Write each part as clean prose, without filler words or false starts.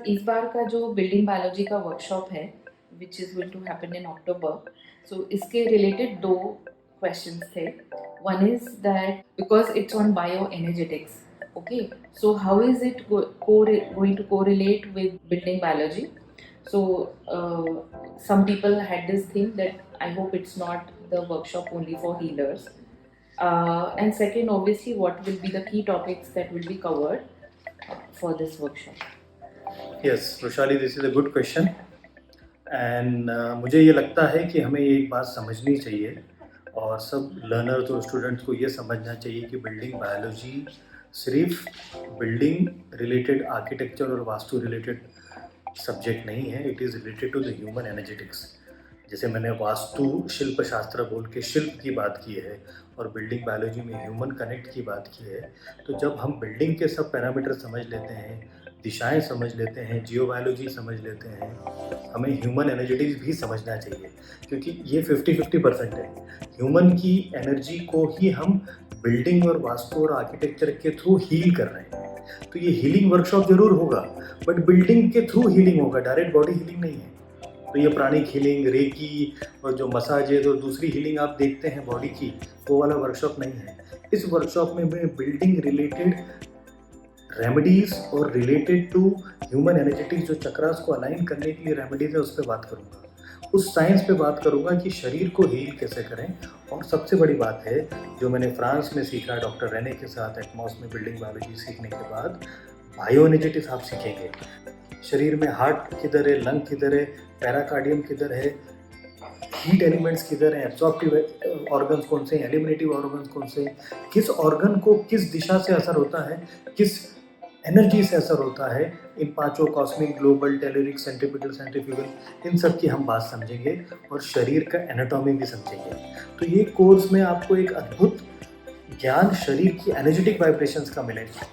इस बार का जो बिल्डिंग बायोलॉजी का वर्कशॉप है which is going to happen in October, so इसके रिलेटेड दो क्वेश्चंस थे. One is that because it's on bioenergetics, okay, so how is it going to correlate with building biology? So some people had this thing that I hope it's not the workshop only for healers. And second, obviously, what will be the key topics that will be covered for this workshop? Yes, Roshali, this is a good question. And मुझे ये लगता है कि हमें एक बात समझनी चाहिए और सब लर्नर्स और स्टूडेंट्स को ये समझना चाहिए कि बिल्डिंग बायोलॉजी सिर्फ बिल्डिंग रिलेटेड आर्किटेक्चर और वास्तु रिलेटेड सब्जेक्ट नहीं है. It is related to the human energetics. जैसे मैंने वास्तु शिल्प शास्त्र बोल के शिल्प की बात की है और बिल्डिंग बायोलॉजी में ह्यूमन कनेक्ट की बात की है, तो जब हम बिल्डिंग के सब पैरामीटर समझ लेते हैं, दिशाएं समझ लेते हैं, जियो बायोलॉजी समझ लेते हैं, हमें ह्यूमन एनर्जेटिक्स भी समझना चाहिए, क्योंकि ये 50-50% है. ह्यूमन की एनर्जी को ही हम बिल्डिंग और वास्तु और आर्किटेक्चर के थ्रू हील कर रहे हैं. तो ये हीलिंग वर्कशॉप जरूर होगा, बट बिल्डिंग के थ्रू हीलिंग होगा, डायरेक्ट बॉडी हीलिंग नहीं है. तो ये प्राणिक हीलिंग, रेकी और जो मसाजेज और दूसरी हीलिंग आप देखते हैं बॉडी की, वो वाला वर्कशॉप नहीं है. इस वर्कशॉप में मैं बिल्डिंग रिलेटेड रेमेडीज़ और रिलेटेड टू ह्यूमन एनर्जेटिक्स, जो चक्रास को अलाइन करने के लिए रेमेडीज़ है, उस पर बात करूँगा. उस साइंस पे बात करूँगा कि शरीर को हील कैसे करें. और सबसे बड़ी बात है जो मैंने फ्रांस में सीखा डॉक्टर रेने के साथ एटमॉस में बिल्डिंग बायोलॉजी सीखने के बाद, बायो एनर्जेटिक्स आप सीखेंगे. शरीर में हार्ट किधर है, लंग किधर है, पैराकार्डियम किधर है, हीट एलिमेंट्स किधर हैं, एब्जॉर्प्टिव ऑर्गन्स कौन से हैं, एलिमिनेटिव ऑर्गन्स कौन से हैं, किस ऑर्गन को किस दिशा से असर होता है, किस एनर्जी से असर होता है. इन पांचों कॉस्मिक, ग्लोबल, टेलरिक, सेंट्रीपिटल, सेंट्रीफ्यूगल, इन सब की हम बात समझेंगे और शरीर का एनाटॉमी भी समझेंगे. तो ये कोर्स में आपको एक अद्भुत ज्ञान शरीर की एनर्जेटिक वाइब्रेशंस का मिलेगा.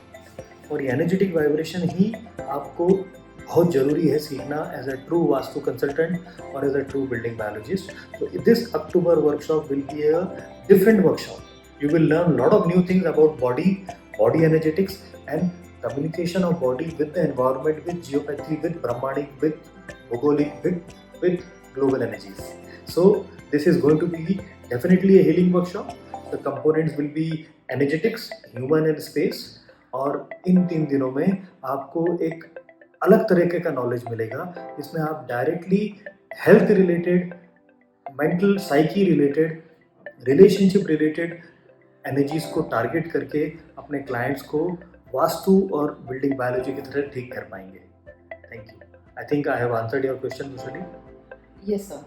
और ये एनर्जेटिक वाइब्रेशन ही आपको बहुत ज़रूरी है सीखना as a true vastu consultant और as a true building biologist. तो this October workshop will be a different workshop. You will learn lot of new things about body energetics and communication of body with the environment, with geopathy, with Brahmanic, with Bhagolic, with global energies. So this is going to be definitely a healing workshop. The components will be energetics, human and space. और इन 3 दिनों में आपको एक अलग तरीके का knowledge मिलेगा, जिसमें आप directly health related, mental psyche related, relationship related energies को टारगेट करके अपने क्लाइंट्स को वास्तु और बिल्डिंग बायोलॉजी की तरह ठीक कर पाएंगे. Thank you. I think I have answered your question, Rushali. Yes, sir.